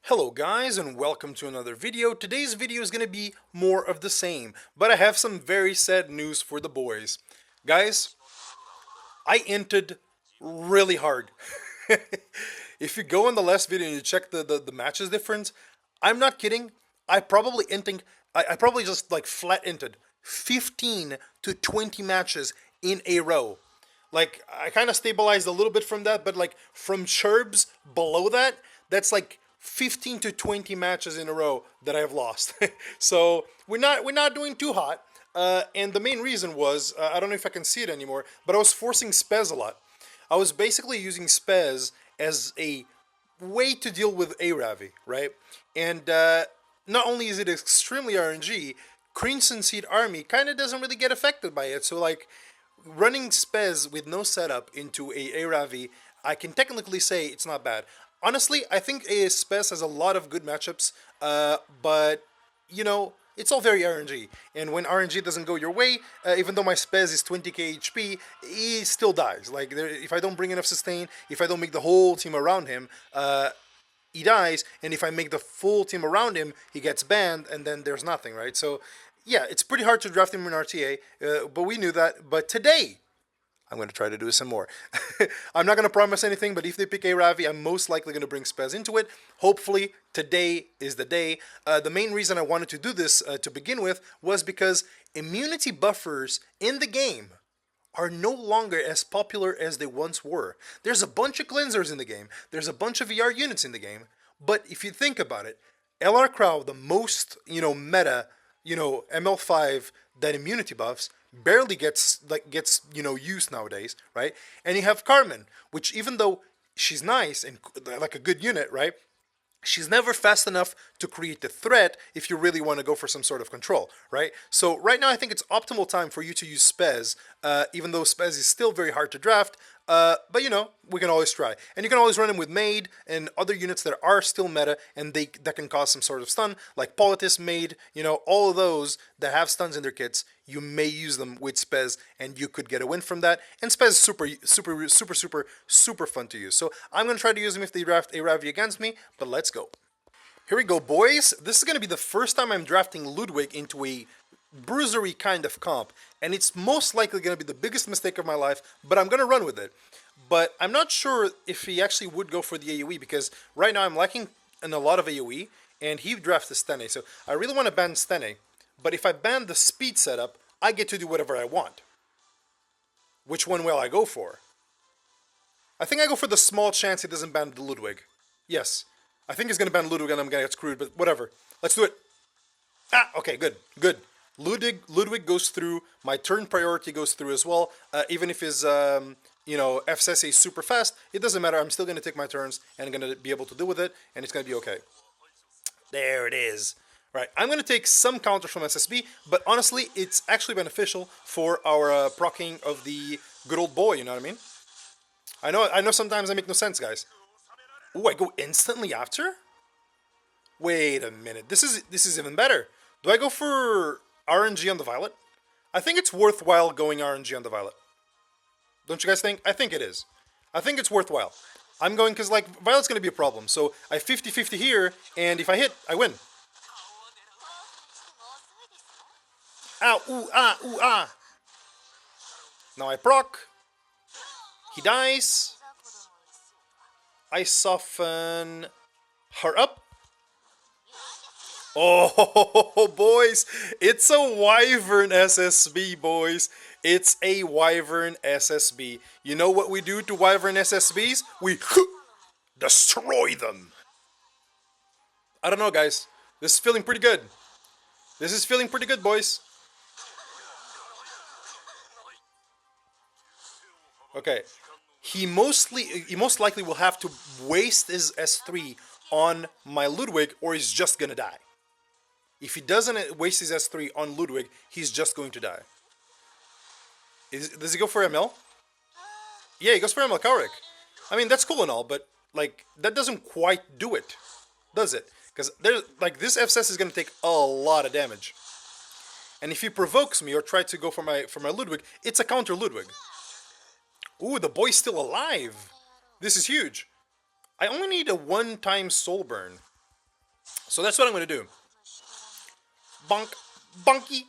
Hello guys and welcome to another video. Today's video is going to be more of the same, but I have some very sad news for the boys. Guys, I inted really hard. If you go on the last video and you check the matches difference, I'm not kidding. I probably just like flat inted 15 to 20 matches in a row. Like I kind of stabilized a little bit from that, but like from Cherbs below that, that's like 15 to 20 matches in a row that I've lost. So we're not doing too hot. And the main reason was I don't know if I can see it anymore, but I was forcing Spez a lot. I was basically using Spez as a way to deal with Aravi, right? And not only is it extremely RNG, Crimson Seed Army kind of doesn't really get affected by it. So like running Spez with no setup into a Aravi, I can technically say it's not bad. Honestly, I think Spez has a lot of good matchups, but you know, it's all very RNG. And when RNG doesn't go your way, even though my Spez is 20k HP, he still dies. Like, if I don't bring enough sustain, if I don't make the whole team around him, he dies. And if I make the full team around him, he gets banned, and then there's nothing, right? So, yeah, it's pretty hard to draft him in RTA, but we knew that. But today, I'm going to try to do some more. I'm not going to promise anything, but if they pick a Ravi, I'm most likely going to bring Spez into it. Hopefully, today is the day. The main reason I wanted to do this to begin with was because immunity buffers in the game are no longer as popular as they once were. There's a bunch of cleansers in the game. There's a bunch of VR units in the game. But if you think about it, LR Crow, the most, meta, ML5 that immunity buffs, barely gets used nowadays, right? And you have Carmen, which even though she's nice and like a good unit, right? She's never fast enough to create the threat if you really want to go for some sort of control, right? So right now I think it's optimal time for you to use Spez, even though Spez is still very hard to draft, but we can always try. And you can always run him with Maid and other units that are still meta and that can cause some sort of stun, like Politis, Maid, all of those that have stuns in their kits, you may use them with Spez and you could get a win from that. And Spez is super fun to use. So I'm going to try to use him if they draft a Ravi against me, but let's go. Here we go, boys. This is going to be the first time I'm drafting Ludwig into a bruisery kind of comp, and it's most likely going to be the biggest mistake of my life, but I'm going to run with it. But I'm not sure if he actually would go for the AoE, because right now I'm lacking in a lot of AoE, and he drafts the Stene, so I really want to ban Stene. But if I ban the speed setup, I get to do whatever I want. Which one will I go for? I think I go for the small chance he doesn't ban the Ludwig. Yes. I think he's going to ban Ludwig and I'm going to get screwed, but whatever. Let's do it. Okay, good. Ludwig goes through. My turn priority goes through as well. Even if his, FSS is super fast, it doesn't matter. I'm still going to take my turns and I'm going to be able to deal with it, and it's going to be okay. There it is. Right, I'm going to take some counters from SSB, but honestly, it's actually beneficial for our proccing of the good old boy, you know what I mean? I know sometimes I make no sense, guys. Ooh, I go instantly after? Wait a minute, this is even better. Do I go for RNG on the Violet? I think it's worthwhile going RNG on the Violet. Don't you guys think? I think it is. I think it's worthwhile. I'm going because, like, Violet's going to be a problem, so I 50-50 here, and if I hit, I win. Ow, ooh, ah. Now I proc. He dies. I soften her up. Oh, boys. It's a Wyvern SSB, boys. It's a Wyvern SSB. You know what we do to Wyvern SSBs? We destroy them. I don't know, guys. This is feeling pretty good. This is feeling pretty good, boys. Okay, he most likely will have to waste his S3 on my Ludwig, or he's just gonna die. If he doesn't waste his S3 on Ludwig, he's just going to die. Does he go for ML? Yeah, he goes for ML Kaurik. I mean, that's cool and all, but like that doesn't quite do it, does it? Because there's like this FSS is gonna take a lot of damage, and if he provokes me or tries to go for my Ludwig, it's a counter Ludwig. Ooh, the boy's still alive. This is huge. I only need a one-time soul burn. So that's what I'm going to do. Bonk, bonky.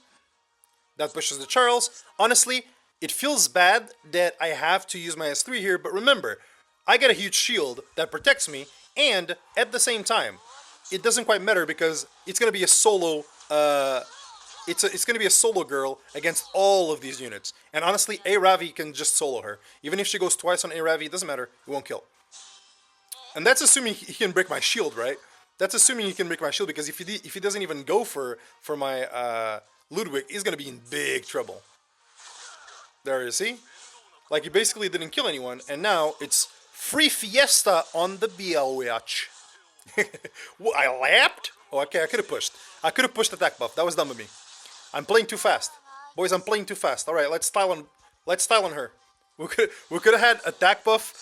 That pushes the Charles. Honestly, it feels bad that I have to use my S3 here, but remember, I get a huge shield that protects me, and at the same time, it doesn't quite matter because it's going to be a solo. It's going to be a solo girl against all of these units. And honestly, A Ravi can just solo her. Even if she goes twice on A Ravi, it doesn't matter. It won't kill. And that's assuming he can break my shield, right? That's assuming he can break my shield, because if he doesn't even go for my Ludwig, he's going to be in big trouble. There you see? Like, he basically didn't kill anyone, and now it's free fiesta on the BLWH. Well, I lapped? Oh, okay, I could have pushed. I could have pushed attack buff. That was dumb of me. I'm playing too fast. Boys, I'm playing too fast. Alright, let's style on her. We could have had attack buff.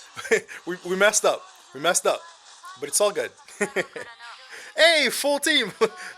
we messed up. We messed up. But it's all good. Hey, full team!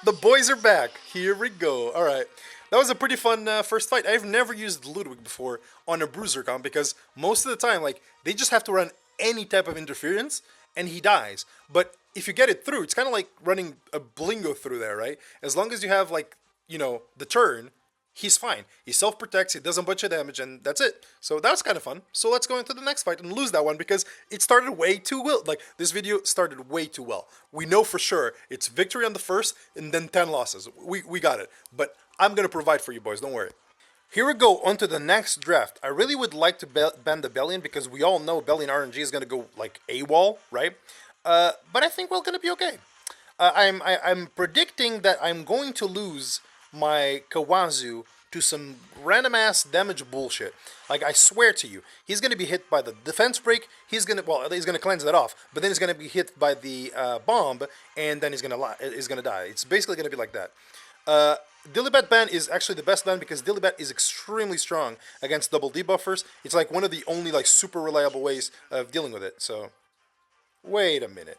The boys are back. Here we go. Alright. That was a pretty fun first fight. I've never used Ludwig before on a bruiser comp because most of the time, like, they just have to run any type of interference and he dies. But if you get it through, it's kind of like running a Blingo through there, right? As long as you have, like, you know, the turn, he's fine. He self-protects, he does a bunch of damage, and that's it. So that was kind of fun. So let's go into the next fight and lose that one because it started way too well. Like, this video started way too well. We know for sure it's victory on the first and then 10 losses. We got it. But I'm going to provide for you boys, don't worry. Here we go, on to the next draft. I really would like to ban the Bellion because we all know Bellion RNG is going to go, like, AWOL, right? But I think we're going to be okay. I'm predicting that I'm going to lose my Kawazu to some random-ass damage bullshit. Like, I swear to you, he's going to be hit by the defense break, he's going to cleanse that off, but then he's going to be hit by the bomb, and then he's going to die. It's basically going to be like that. Dilibat ban is actually the best ban because Dilibat is extremely strong against double debuffers. It's like one of the only, like, super reliable ways of dealing with it. So, wait a minute.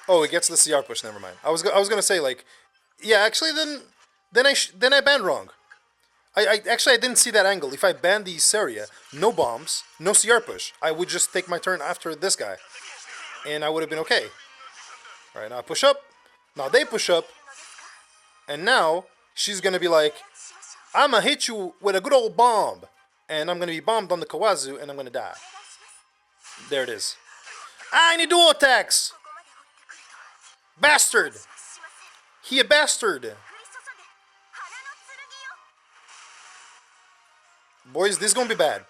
Oh, it gets the CR push. Never mind. I was gonna say, like, yeah, actually then I banned wrong. I didn't see that angle. If I banned the Saria, no bombs, no CR push, I would just take my turn after this guy, and I would have been okay. All right, now I push up. Now they push up. And now, she's going to be like, I'm going to hit you with a good old bomb. And I'm going to be bombed on the Kawazu, and I'm going to die. There it is. I need dual attacks! Bastard! He a bastard! Boys, this is going to be bad.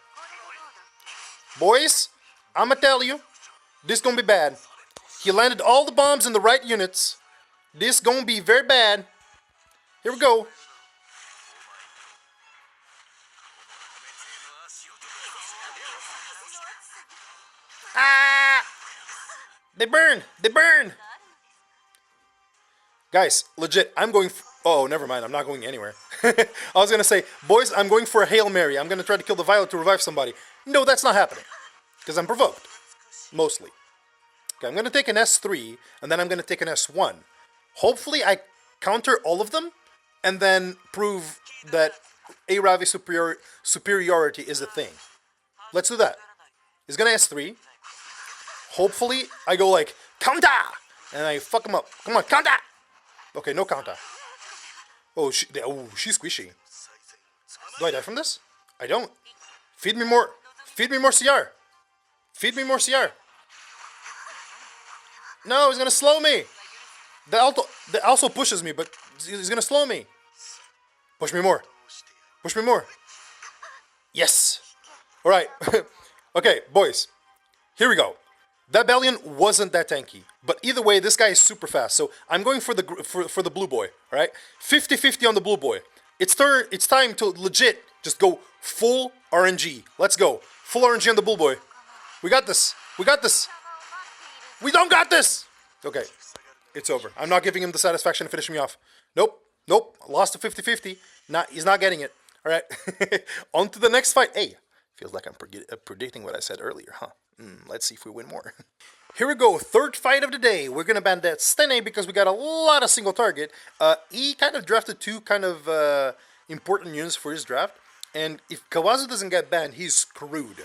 Boys, I'm going to tell you, this is going to be bad. He landed all the bombs in the right units. This is going to be very bad. Here we go. Ah! They burn! They burn! Guys, legit, I'm going... Oh, never mind. I'm not going anywhere. I was going to say, boys, I'm going for a Hail Mary. I'm going to try to kill the Violet to revive somebody. No, that's not happening. Because I'm provoked. Mostly. Okay, I'm going to take an S3, and then I'm going to take an S1. Hopefully, I counter all of them, and then prove that A-Ravi superiority is a thing. Let's do that. He's gonna S3. Hopefully, I go like, counter! And I fuck him up. Come on, counter! Okay, no counter. Oh, she's squishy. Do I die from this? I don't. Feed me more. Feed me more CR. Feed me more CR. No, he's gonna slow me. That also pushes me, but he's gonna slow me. Push me more. Push me more. Yes. All right. Okay, boys. Here we go. That Bellion wasn't that tanky, but either way, this guy is super fast. So I'm going for the blue boy. All right, 50-50 on the blue boy. It's time to legit just go full RNG. Let's go full RNG on the blue boy. We got this. We got this. We don't got this. Okay, it's over. I'm not giving him the satisfaction to finish me off. Nope. Nope. Lost to 50-50. He's not getting it. All right. On to the next fight. Hey, feels like I'm predicting what I said earlier, huh? Let's see if we win more. Here we go. Third fight of the day. We're going to ban that Stene because we got a lot of single target. He kind of drafted two kind of important units for his draft. And if Kawazu doesn't get banned, he's screwed.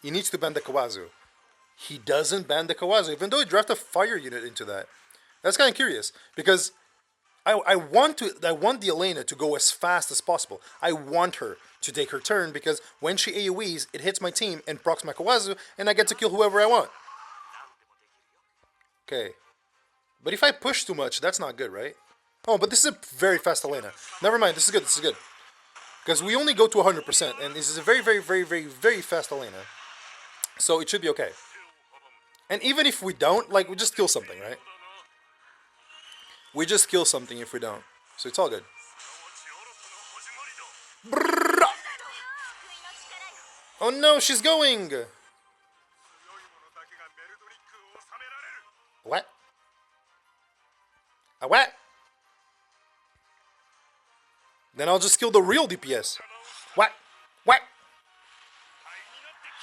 He needs to ban the Kawazu. He doesn't ban the Kawazu, even though he drafted a fire unit into that. That's kind of curious because I want the Elena to go as fast as possible. I want her to take her turn because when she AoEs, it hits my team and procs my Kawazu, and I get to kill whoever I want. Okay. But if I push too much, that's not good, right? Oh, but this is a very fast Elena. Never mind, this is good, this is good. Because we only go to 100%, and this is a very, very, very, very, very fast Elena. So it should be okay. And even if we don't, like, we just kill something, right? We just kill something if we don't. So it's all good. Brrrr! Oh no, she's going! What? A what? Then I'll just kill the real DPS. What? What?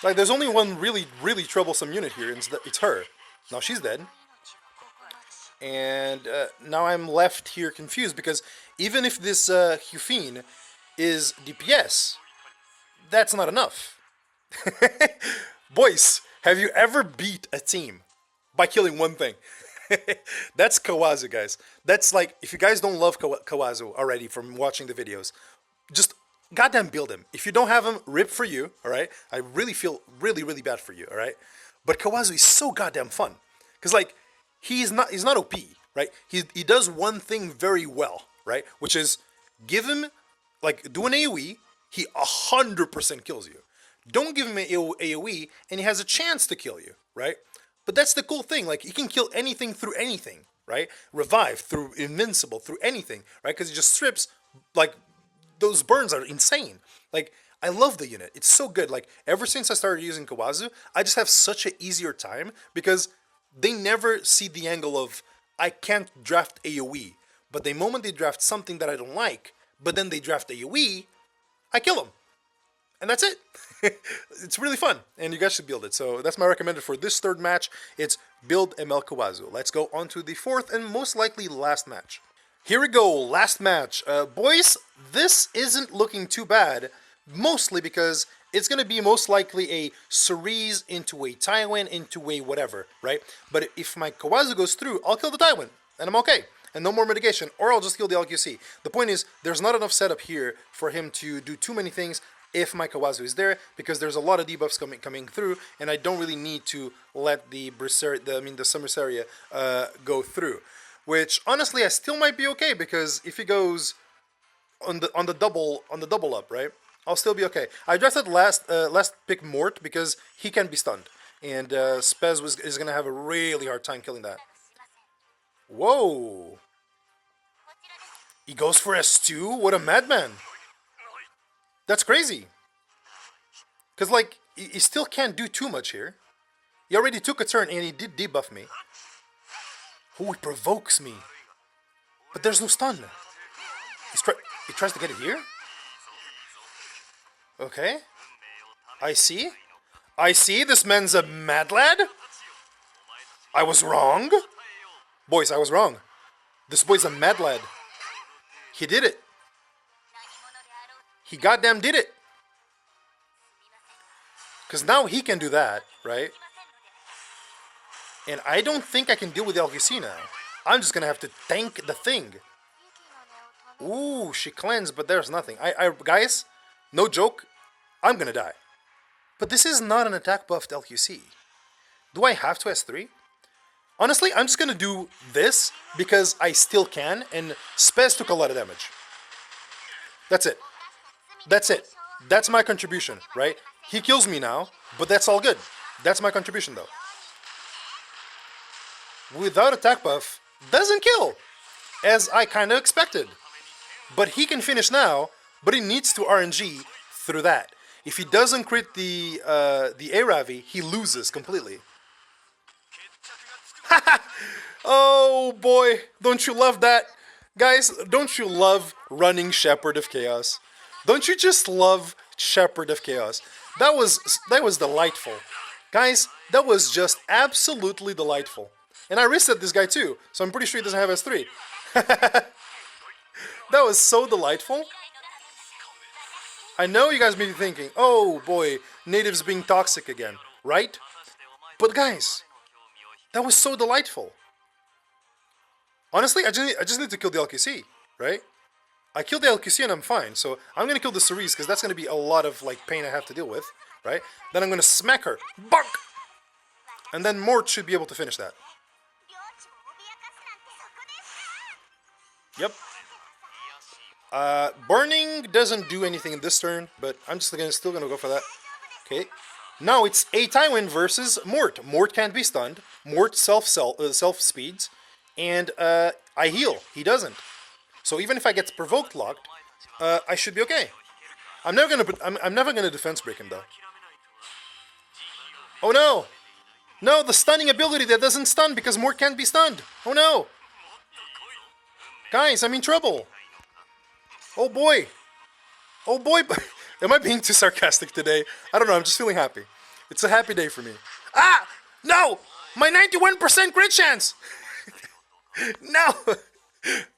Like, there's only one really, really troublesome unit here, and it's her. Now she's dead. And now I'm left here confused, because even if this Hufine is DPS, that's not enough. Boys, have you ever beat a team by killing one thing? That's Kawazu, guys. That's like, if you guys don't love Kawazu already from watching the videos, just goddamn build him. If you don't have him, rip for you, alright? I really feel really, really bad for you, alright? But Kawazu is so goddamn fun. Because, like, he's not OP, right? He does one thing very well, right? Which is give him, like, do an AoE, he 100% kills you. Don't give him an AoE, and he has a chance to kill you, right? But that's the cool thing, like, he can kill anything through anything, right? Revive through invincible, through anything, right? Because he just strips, like, those burns are insane. Like, I love the unit. It's so good. Like, ever since I started using Kawazu, I just have such an easier time because they never see the angle of, I can't draft AoE. But the moment they draft something that I don't like, but then they draft AoE, I kill them. And that's it. It's really fun, and you guys should build it. So that's my recommended for this third match. It's build ML Kawazu. Let's go on to the fourth and most likely last match. Here we go, last match. Boys, this isn't looking too bad, mostly because it's going to be most likely a Cerise into a Tywin into a whatever, right? But if my Kawazu goes through, I'll kill the Tywin, and I'm okay. And no more mitigation, or I'll just kill the LQC. The point is, there's not enough setup here for him to do too many things if my Kawazu is there, because there's a lot of debuffs coming through, and I don't really need to let the Summersaria go through. Which honestly, I still might be okay, because if he goes on the double up, right, I'll still be okay. I drafted last pick Mort because he can be stunned, and Spez is gonna have a really hard time killing that. Whoa! He goes for S2? What a madman! That's crazy. Because, like, he still can't do too much here. He already took a turn and he did debuff me. Oh, he provokes me. But there's no stun. He tries to get it here? Okay. I see. I see. This man's a mad lad. I was wrong. Boys, I was wrong. This boy's a mad lad. He did it. He goddamn did it. Because now he can do that, right? And I don't think I can deal with LQC now. I'm just going to have to tank the thing. Ooh, she cleansed, but there's nothing. Guys, no joke, I'm going to die. But this is not an attack buffed LQC. Do I have to S3? Honestly, I'm just going to do this because I still can, and Spez took a lot of damage. That's it. That's it. That's my contribution, right? He kills me now, but that's all good. That's my contribution, though. Without attack buff, doesn't kill, as I kind of expected. But he can finish now, but he needs to RNG through that. If he doesn't crit the Aravi, he loses completely. Oh boy, don't you love that? Guys, don't you love running Shepherd of Chaos? Don't you just love Shepherd of Chaos? That was delightful. Guys, that was just absolutely delightful. And I reset this guy too, so I'm pretty sure he doesn't have S3. That was so delightful. I know you guys may be thinking, oh boy, natives being toxic again, right? But guys, that was so delightful. Honestly, I just need to kill the LQC, right? I killed the LQC and I'm fine. So I'm gonna kill the Cerise because that's gonna be a lot of like pain I have to deal with, right? Then I'm gonna smack her, bonk, and then Mort should be able to finish that. Yep. Burning doesn't do anything in this turn, but I'm just still gonna go for that. Okay. Now it's a Tywin versus Mort. Mort can't be stunned. Mort self speeds, and I heal. He doesn't. So even if I get provoked locked, I should be okay. I'm never gonna defense break him though. Oh no! No, the stunning ability that doesn't stun because Mort can't be stunned. Oh no! Guys, I'm in trouble. Oh boy. Oh boy. Am I being too sarcastic today? I don't know. I'm just feeling happy. It's a happy day for me. Ah! No! My 91% crit chance! No!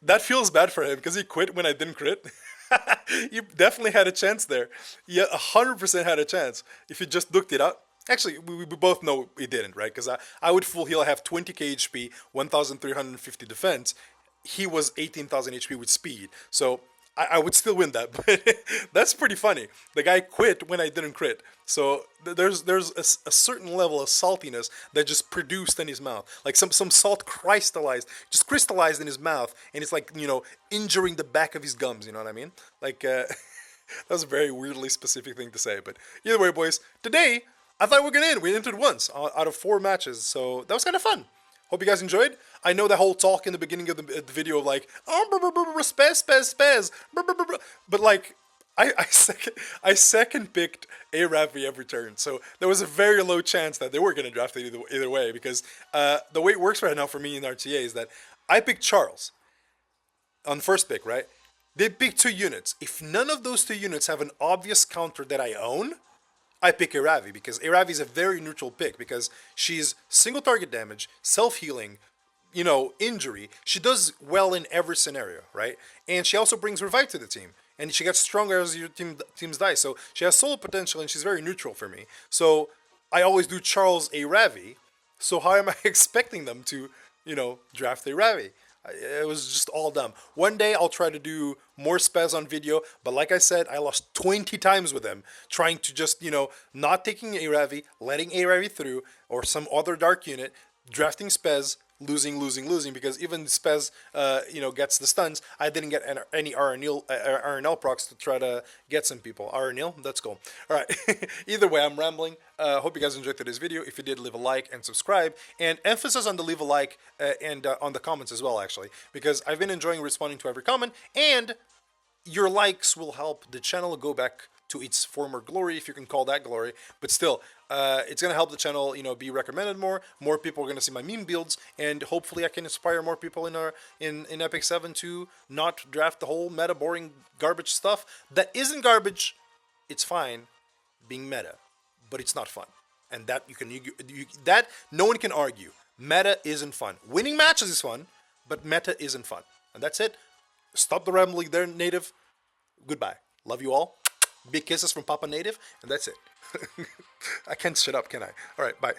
That feels bad for him because he quit when I didn't crit. You definitely had a chance there. Yeah, 100% had a chance if you just looked it up. Actually, we both know he didn't, right? Because I would full heal. I have 20k HP, 1350 defense. He was 18,000 HP with speed. So I would still win that. But that's pretty funny. The guy quit when I didn't crit. So there's a certain level of saltiness that just produced in his mouth. Like some salt crystallized in his mouth. And it's like, you know, injuring the back of his gums. You know what I mean? Like, that was a very weirdly specific thing to say. But either way, boys, today, I thought we were going to end. We entered once out of 4 matches. So that was kind of fun. Hope you guys enjoyed. I know the whole talk in the beginning of the video of like, oh, spez, but like, I second picked a Ravi every turn, so there was a very low chance that they were gonna draft it either way because the way it works right now for me in RTA is that I picked Charles on first pick, right? They pick 2 units. If none of those 2 units have an obvious counter that I own, I pick Aravi because Aravi is a very neutral pick because she's single target damage, self-healing, you know, injury. She does well in every scenario, right? And she also brings revive to the team. And she gets stronger as your teams die. So she has solo potential and she's very neutral for me. So I always do Charles Aravi. So how am I expecting them to, you know, draft Aravi? It was just all dumb. One day I'll try to do more Spez on video, but like I said, I lost 20 times with them trying to just, you know, not taking Aravi, letting Aravi through, or some other dark unit, drafting Spez, losing because even Spez, you know, gets the stuns. I didn't get any RNL procs to try to get some people. RNL, that's cool. All right. Either way, I'm rambling. Hope you guys enjoyed today's video. If you did, leave a like and subscribe. And emphasis on the leave a like and on the comments as well, actually, because I've been enjoying responding to every comment, and your likes will help the channel go back to its former glory, if you can call that glory. But still, it's going to help the channel, you know, be recommended more. More people are going to see my meme builds, and hopefully I can inspire more people in Epic 7 to not draft the whole meta boring garbage stuff. That isn't garbage. It's fine being meta, but it's not fun. And that that no one can argue. Meta isn't fun. Winning matches is fun, but meta isn't fun. And that's it. Stop the rambling there, Native. Goodbye. Love you all. Big kisses from Papa Native, and that's it. I can't shut up, can I? All right, bye.